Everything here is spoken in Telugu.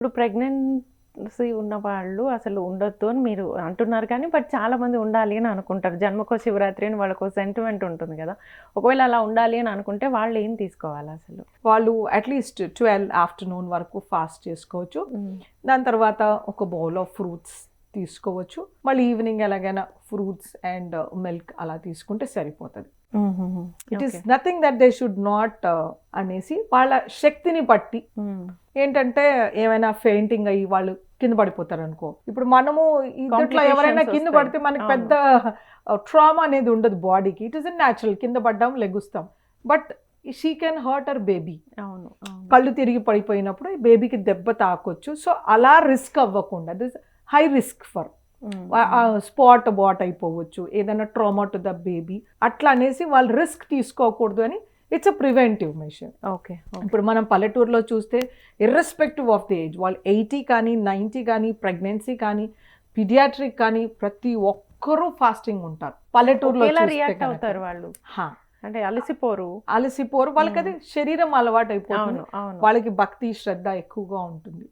ఇప్పుడు ప్రెగ్నెన్సీ ఉన్నవాళ్ళు అసలు ఉండొద్దు అని మీరు అంటున్నారు కానీ, బట్ చాలామంది ఉండాలి అని అనుకుంటారు. జన్మకో శివరాత్రి అని వాళ్ళకో సెంటిమెంట్ ఉంటుంది గదా! ఒకవేళ అలా ఉండాలి అని అనుకుంటే వాళ్ళు ఏం తీసుకోవాలసలు? వాళ్ళు అట్లీస్ట్ 12 ఆఫ్టర్నూన్ వరకు ఫాస్ట్ చేసుకోవచ్చు. దాని తర్వాత ఒక బౌల్ ఆఫ్ ఫ్రూట్స్ తీసుకోవచ్చు. మళ్ళీ ఈవినింగ్ ఎలాగైనా ఫ్రూట్స్ అండ్ మిల్క్ అలా తీసుకుంటే సరిపోతుంది. It is nothing that they should not అనేసి వాళ్ళ శక్తిని బట్టి ఏంటంటే ఏమైనా ఫెయింటింగ్ అయ్యి వాళ్ళు కింద పడిపోతారు అనుకో. ఇప్పుడు మనము ఇద్దట్లో ఎవరైనా కింద పడితే మనకి పెద్ద ట్రామా అనేది ఉండదు బాడీకి. ఇట్ ఈస్ న్యాచురల్, కింద పడ్డాం లెగుస్తాం. But she can hurt our baby. అవును. కళ్ళు తిరిగి పడిపోయినప్పుడు బేబీకి దెబ్బ తాకొచ్చు. సో అలా రిస్క్ అవ్వకుండా, this high risk for spot bot అయిపోవచ్చు, ఏదైనా ట్రామా టు ద బేబీ, అట్లా అనేసి వాళ్ళు రిస్క్ తీసుకోకూడదు అని it's a preventive measure. Okay. ఇప్పుడు మనం పల్లెటూరులో చూస్తే ఇర్రెస్పెక్టివ్ ఆఫ్ ది ఏజ్, వాళ్ళు 80 కానీ 90 కానీ ప్రెగ్నెన్సీ కానీ పీడియాట్రిక్ కానీ ప్రతి ఒక్కరూ ఫాస్టింగ్ ఉంటారు పల్లెటూరులో. ఎలా రియాక్ట్ అవుతారు వాళ్ళు? అంటే అలసిపోరు. వాళ్ళకి అది శరీరం అలవాటు అయిపోతుంది. అవును. వాళ్ళకి భక్తి శ్రద్ధ ఎక్కువగా ఉంటుంది.